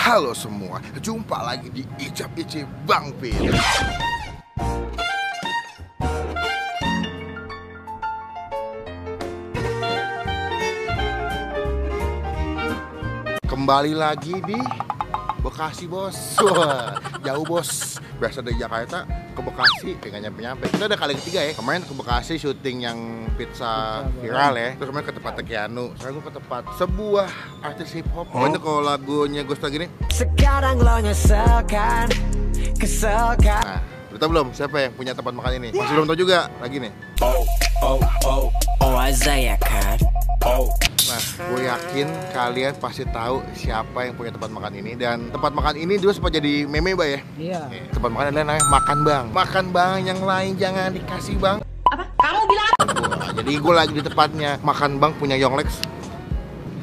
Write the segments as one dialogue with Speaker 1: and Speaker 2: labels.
Speaker 1: Halo semua, jumpa lagi di Icap Ici Bang Pin. Kembali lagi di Bekasi bos. Wah, jauh bos. Biasa dari Jakarta ke Bekasi, nggak nyampe-nyampe. Kita udah kali ketiga ya. Kemarin ke Bekasi syuting yang pizza viral ya. Terus kemarin ke tempat Keanu. Sekarang gue ke tempat sebuah artis hip hop. Pokoknya kalau lagunya Gusta gini.
Speaker 2: Sekarang lo nyeselkan, keselkan.
Speaker 1: Nah, udah tau belum siapa yang punya tempat makan ini? Masih belum tau juga. Lagi nih.
Speaker 2: Oh Isaiah kan.
Speaker 1: Nah, gue yakin kalian pasti tahu siapa yang punya tempat makan ini. Dan tempat makan ini dulu sempat jadi meme, Bay ya?
Speaker 2: Iya.
Speaker 1: Tempat makan adalah namanya Makan Bang. Makan Bang, yang lain jangan dikasih Bang.
Speaker 3: Apa? Kamu bilang apa?
Speaker 1: Wah, jadi gue lagi di tempatnya Makan Bang punya Yonglex.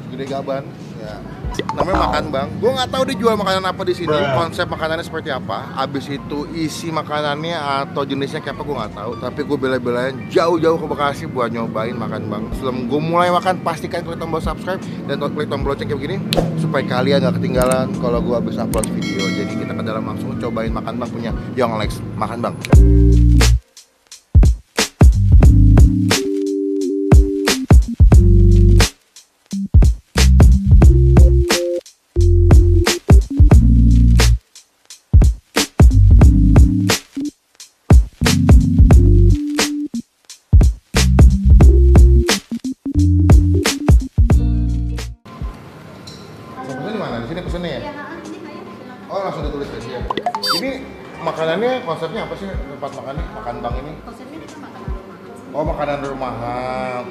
Speaker 1: Gede Gaban. Ya. Namanya Makan Bang. Gue nggak tahu dia jual makanan apa di sini. Konsep makanannya seperti apa. Abis itu isi makanannya atau jenisnya kayak apa gue nggak tahu. Tapi gue bela-belain jauh-jauh ke Bekasi buat nyobain Makan Bang. Sebelum gue mulai makan, pastikan klik tombol subscribe dan klik tombol lonceng kayak begini supaya kalian nggak ketinggalan kalau gue habis upload video. Jadi kita ke dalam langsung cobain Makan Bang punya Yonglex. Makan Bang. Oh, langsung ditulis aja. Ini makanannya konsepnya apa sih tempat makannya? Makan Bang ini?
Speaker 3: Konsepnya itu makanan rumah.
Speaker 1: Oh, makanan rumahan.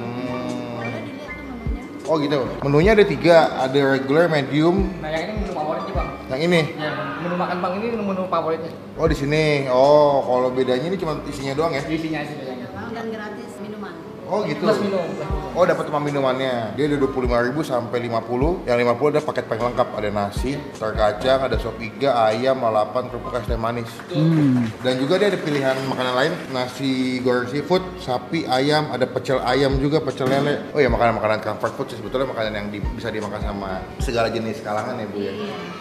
Speaker 3: Boleh dilihat tuh menunya.
Speaker 1: Oh gitu. Menunya ada 3, ada regular, medium.
Speaker 4: Nah yang ini menu favoritnya bang.
Speaker 1: Yang ini.
Speaker 4: Ya menu makan bang ini menu favoritnya.
Speaker 1: Oh di sini. Oh, kalau bedanya ini cuma isinya doang ya?
Speaker 4: Isinya aja bedanya.
Speaker 3: Dan gratis minuman.
Speaker 1: Oh gitu.
Speaker 4: Plus minum.
Speaker 1: Oh dapat cuma minumannya. Dia ada 25.000 sampai 50. Yang 50 ada paket paling lengkap. Ada nasi, telur kacang, ada sop iga, ayam, lalapan, kerupuk, es teh manis. Dan juga dia ada pilihan makanan lain, nasi goreng seafood, sapi, ayam, ada pecel ayam juga, pecel lele. Oh ya makanan-makanan comfort food sih sebetulnya makanan yang bisa dimakan sama segala jenis kalangan ya Bu ya.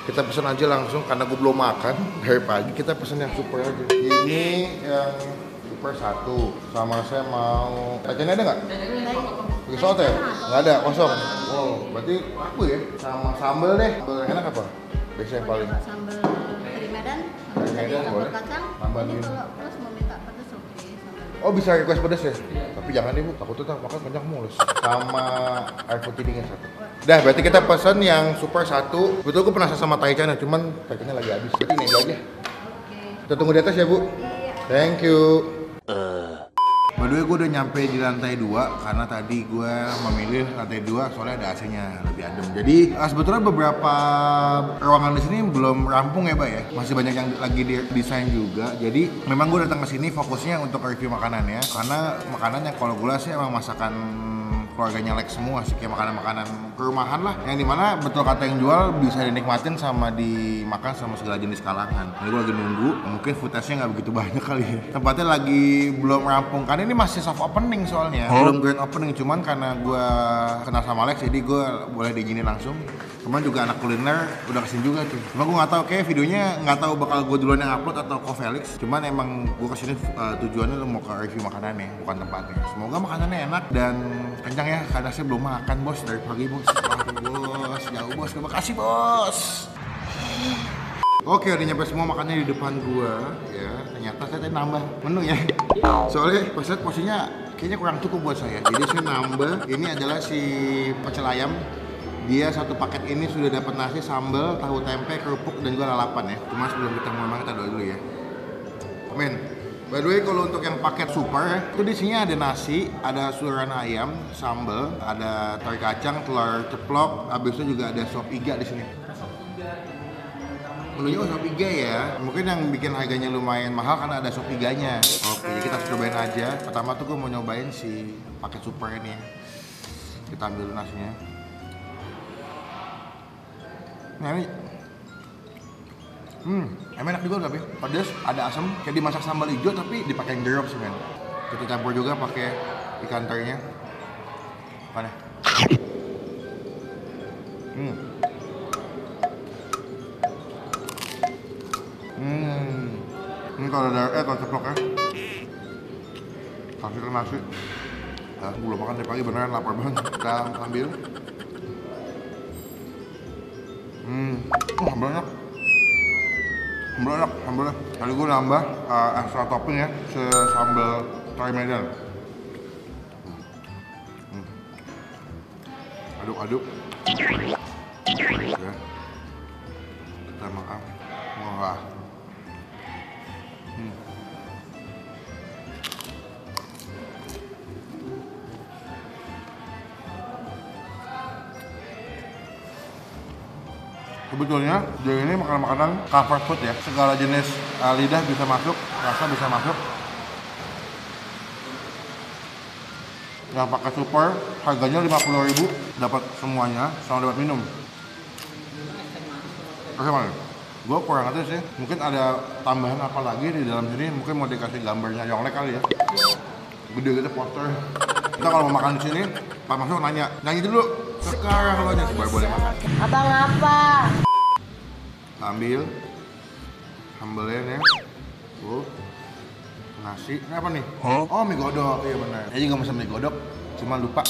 Speaker 1: Kita pesen aja langsung karena gue belum makan dari pagi. Kita pesen yang super aja. Ini yang super 1 sama saya mau kacangnya ada nggak? Pakai soto ya? Nggak ada, kosong. Wow, berarti aku ya sama sambal deh. Sambal yang enak apa? Biasanya yang paling
Speaker 3: Sambal kari Medan,
Speaker 1: Kari
Speaker 3: sambal
Speaker 1: Medan,
Speaker 3: tadi
Speaker 1: boleh.
Speaker 3: sambal kacang.
Speaker 1: Tambahin.
Speaker 3: Ini kalau plus mau minta pedas oke sambal.
Speaker 1: Oh bisa request pedas ya? Tapi jangan deh Bu, takut tuh makan kenyang mulus. Sama air putih dingin 1. Dah, berarti kita pesen yang super 1. Betul gue penasaran sama taichannya, cuman taichannya lagi habis. Berarti ini aja.
Speaker 3: Oke.
Speaker 1: Kita tunggu di atas ya Bu.
Speaker 3: Iya.
Speaker 1: Thank you. By the way, gue udah nyampe di lantai 2 karena tadi gue memilih lantai 2 soalnya ada AC-nya lebih adem. Jadi sebetulnya beberapa ruangan di sini belum rampung ya, Pak ya. Masih banyak yang lagi desain juga. Jadi memang gue datang ke sini fokusnya untuk review makanannya karena makanan yang kalau gue lihat sih emang masakan keluarganya Lex semua sih, kayak makanan-makanan kerumahan lah yang dimana betul kata yang jual bisa dinikmatin sama dimakan sama segala jenis kalangan. Jadi gue lagi nunggu, mungkin footage-nya nggak begitu banyak kali ya. Tempatnya lagi belum rampung karena ini masih soft opening soalnya, belum grand opening. Cuman karena gue kenal sama Lex jadi gue boleh diizinin langsung. Kemarin juga anak kuliner udah kesini juga tuh. Cuma gue nggak tahu kayak videonya nggak tahu bakal gue duluan yang upload atau Ko Felix. Cuman emang gue kesini tujuannya mau ke review makanannya bukan tempatnya. Semoga makanannya enak dan kenyang ya karena saya belum makan bos dari pagi bos. Waduh bos, jauh bos ke Bekasi bos. Oke, udah nyampe semua makannya di depan gua ya. Ternyata saya tadi nambah menu ya. Soalnya pas lihat porsinya kayaknya kurang cukup buat saya. Jadi saya nambah. Ini adalah si pecel ayam. Dia satu paket ini sudah dapat nasi, sambal, tahu tempe, kerupuk dan juga lalapan ya. Cuma sebelum kita mulai makan kita doa dulu ya. Amin. By the way, kalau untuk yang paket super itu di sini ada nasi, ada suiran ayam, sambal, ada telur kacang, telur ceplok, habis itu juga ada sop iga di sini. Menunya sop iga ya. Mungkin yang bikin harganya lumayan mahal karena ada sop iganya. Oke, jadi kita cobain aja. Pertama tuh gue mau nyobain si paket super ini ya. Kita ambil nasinya. Nah ini emang enak juga tapi pedas, ada asam, kayak dimasak sambal hijau tapi dipakai jeruk sih men. Kita campur juga pakai ikan terinya. Mana? kalau kalau ceploknya kasih ke nasi. Nah, gue belum makan dari pagi, beneran lapar banget. Kita ambil. Sambalnya sambalnya. Tadi gue nambah extra topping ya, sambal Tory Medan. Aduk-aduk. Oke. Kita makan. Wah. Sebetulnya dia ini makanan comfort food ya, segala jenis lidah bisa masuk, rasa bisa masuk. Yang pakai super harganya 50.000, dapat semuanya sama dapat minum. Oke mana? Gue kurang aja sih, mungkin ada tambahan apa lagi di dalam sini, mungkin mau dikasih gambarnya Yonglek kali ya. Gede gitu poster. Kita kalau mau makan di sini, Pak Masuk nyanyi dulu. Sekarang lo baru boleh makan.
Speaker 5: Abang apa?
Speaker 1: Ambil sambelnya ya. Nasi, ini apa nih? Oh, mie godok, iya benar. Saya juga pesan mie godok, cuma lupa.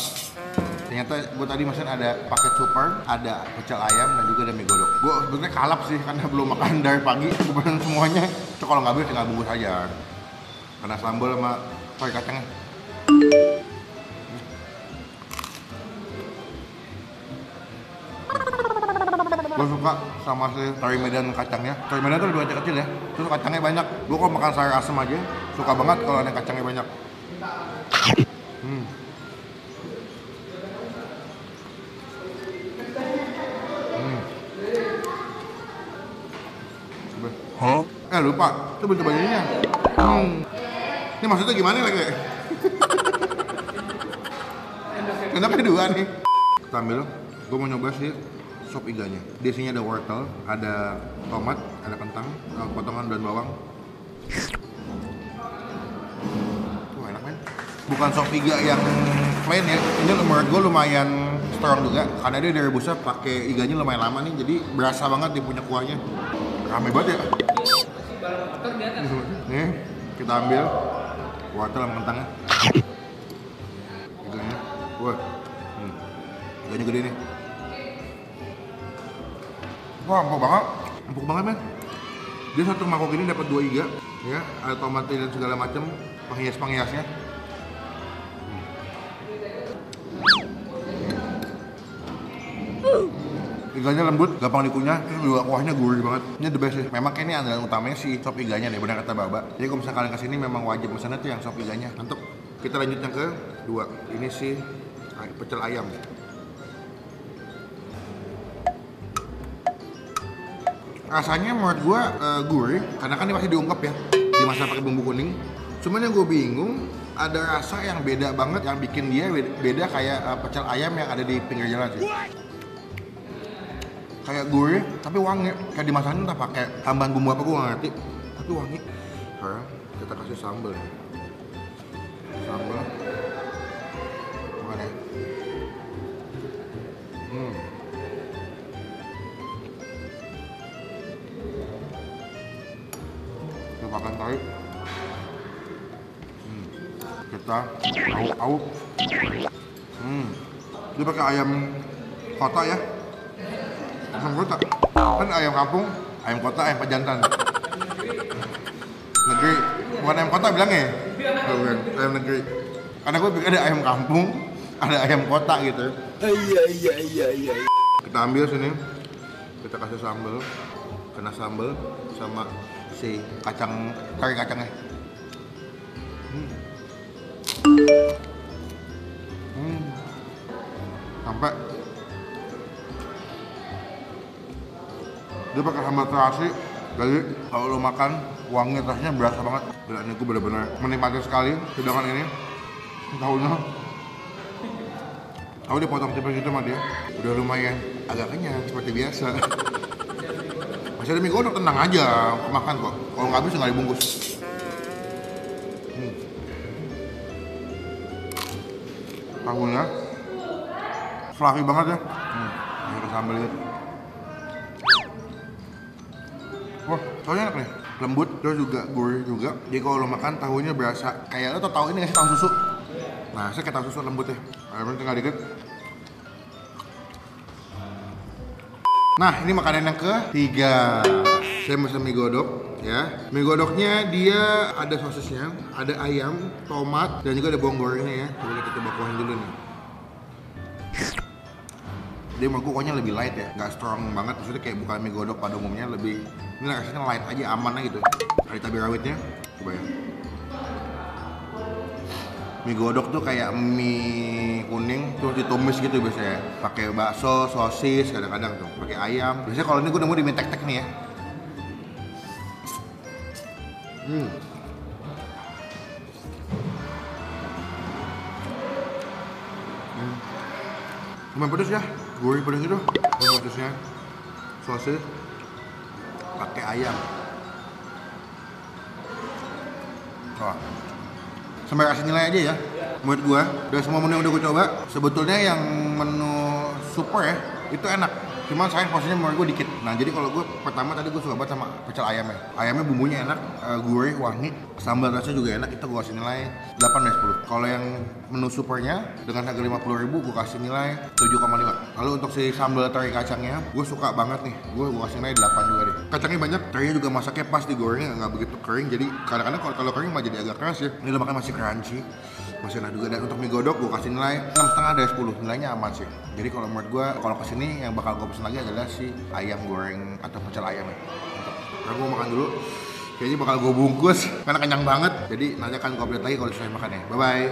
Speaker 1: Ternyata gue tadi pesan ada paket super, ada pecel ayam dan juga ada mie godok. Gue sebetulnya kalap sih karena belum makan dari pagi, gue pesan semuanya. So kalau nggak bisa tinggal bungkus aja. Karena sambal sama kari kacangnya. Gue suka sama si Tory Medan kacangnya. Tory Medan tuh lebih kecil ya, terus kacangnya banyak. Gue kalau makan sayur asem aja suka banget kalau ada kacangnya banyak. Lupa, itu bentuk bajunya. Ini maksudnya gimana lagi? Kenapa dua nih? Kita ambil, gue mau nyoba sih sop iganya. Di sini ada wortel, ada tomat, ada kentang, potongan daun bawang. Wah enak men. Bukan sop iga yang plain ya. Ini menurut gue lumayan strong juga karena dia direbusnya pakai iganya lumayan lama nih, jadi berasa banget dia punya kuahnya. Rame banget ya. Nih kita ambil wortel sama kentangnya. Iganya, wah, iganya gede nih. Wah, empuk banget men. Dia satu mangkok ini dapat 2 iga, ya, ada tomat dan segala macam penghiasnya. Iganya lembut, gampang dikunyah, terus juga kuahnya gurih banget. Ini the best sih. Memang ini andalan utamanya sih sop iganya deh, benar kata Baba. Jadi kalau misalnya kalian kesini memang wajib pesannya tuh yang sop iganya. Mantap. Kita lanjut yang kedua. Ini sih pecel ayam. Rasanya menurut gua gurih, karena kan ini masih diungkep ya, dimasak pakai bumbu kuning. Cuman yang gue bingung, ada rasa yang beda banget yang bikin dia beda kayak pecel ayam yang ada di pinggir jalan sih. Kayak gurih tapi wangi, kayak dimasakin entah pakai tambahan bumbu apa gue nggak ngerti, tapi wangi. Sekarang kita kasih sambal. Sambal mana? Kita makan tarik. Kita au. Dia pakai ayam kota ya. Ayam kota, kan ayam kampung, ayam kota, ayam pejantan. Negeri, bukan ayam kota bilangnya. Bukan, ayam negeri. Karena gue pikir ada ayam kampung, ada ayam kota gitu. Iya. Kita ambil sini, kita kasih sambal, kena sambal sama si kari kacangnya. Sampai dia pakai sambal terasi, jadi kalau lo makan wangi tasnya berasa banget. Gila, ini gue bener-bener menikmati sekali hidangan ini. Tahunya tahu dipotong tipis gitu sama dia, udah lumayan agak kenyang seperti biasa. Masih ada mie godok, tenang aja makan kok. Kalau nggak habis nggak dibungkus. Tahunya fluffy banget ya. Ini sambal itu. Wah, soalnya enak nih. lembut, terus juga gurih juga. Jadi kalau lo makan tahunya berasa kayak lo tau tahu ini nggak sih, tahu susu? Nah, saya kayak tahu susu lembut ya. Ayamnya tinggal dikit. Nah, ini makanan yang ketiga. Saya pesan mie godok ya. Mie godoknya dia ada sosisnya, ada ayam, tomat, dan juga ada bawang gorengnya ya. Coba kita coba kuahin dulu nih. Dia menurut gue kuahnya lebih light ya, nggak strong banget. Maksudnya kayak bukan mie godok pada umumnya, lebih ini rasanya light aja, aman aja gitu. Ada cabai rawitnya, coba ya. Mie godok tuh kayak mie kuning terus ditumis gitu biasanya. Pakai bakso, sosis, kadang-kadang tuh pakai ayam. Biasanya kalau ini gue nemu di mie tek-tek nih ya. Lumayan pedes ya, gurih pedes gitu. Ini pedesnya sosis pakai ayam. Wah. Sampai kasih nilai aja ya. Menurut gua dari semua menu yang udah gua coba, sebetulnya yang menu super ya itu enak. Cuman sayang porsinya menurut gua dikit. Nah jadi kalau gua pertama tadi gua suka banget sama pecel ayamnya. Ayamnya bumbunya enak, gurih, wangi, sambal rasanya juga enak. Itu gua kasih nilai 8 dari 10. Kalau yang menu supernya dengan harga 50.000 gua kasih nilai 7,5. Lalu untuk si sambal teri kacangnya, gua suka banget nih. Gua kasih nilai 8 juga deh. Kacangnya banyak, terinya juga masaknya pas, digorengnya nggak begitu kering. Jadi kadang-kadang kalau kering mah jadi agak keras ya. Ini lo makan masih crunchy. Masih enak juga. Dan untuk mie godok gue kasih nilai 6,5 dari 10. Nilainya aman sih. Jadi kalau menurut gue, kalau kesini yang bakal gue pesen lagi adalah si ayam goreng atau pecel ayam ya. Nah gue makan dulu. Kayaknya bakal gue bungkus karena kenyang banget. Jadi nanti akan gue update lagi kalau selesai makan ya. Bye bye.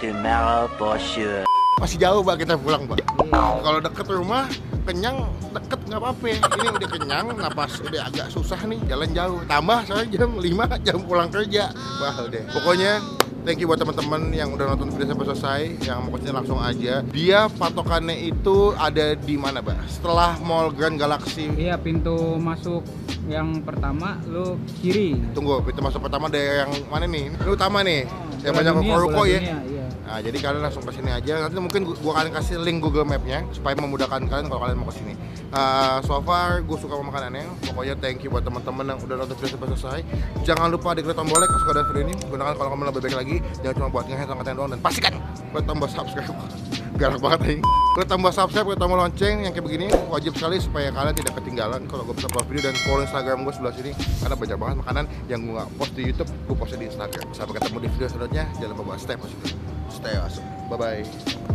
Speaker 2: Tomorrow for sure.
Speaker 1: Masih jauh Pak kita pulang Pak. Kalau deket rumah kenyang, deket nggak apa-apa. Ini udah kenyang, napas udah agak susah nih, jalan jauh. Tambah saya jam 5 jam pulang kerja. Wah udah. Pokoknya thank you buat teman-teman yang udah nonton video sampai selesai. Yang mau kesini langsung aja. Dia patokannya itu ada di mana Pak? Setelah Mall Grand Galaxy.
Speaker 5: Iya, pintu masuk yang pertama lu kiri.
Speaker 1: Tunggu, pintu masuk pertama ada yang mana nih? Ini utama nih. Yang
Speaker 5: Bola
Speaker 1: banyak
Speaker 5: dunia,
Speaker 1: ruko-ruko
Speaker 5: bola
Speaker 1: ya.
Speaker 5: dunia, iya.
Speaker 1: Nah, jadi kalian langsung ke sini aja. Nanti mungkin gua akan kasih link Google Map-nya supaya memudahkan kalian kalau kalian mau ke sini. So far gue suka makanannya. Pokoknya thank you buat teman-teman yang udah nonton video sampai selesai. Jangan lupa diklik tombol like kalau suka ada video ini. Gunakan kalau kamu lebih baik lagi. Jangan cuma buat nge-hand angkat doang, dan pastikan klik tombol subscribe. Galak banget nih. Klik tombol subscribe, klik tombol lonceng yang kayak begini wajib sekali supaya kalian tidak ketinggalan kalau gue bisa upload video, dan follow Instagram gue sebelah sini karena banyak banget makanan yang gue nggak post di YouTube, gue post di Instagram. Sampai ketemu di video selanjutnya. Jangan lupa buat stay positif, stay awesome. Bye bye.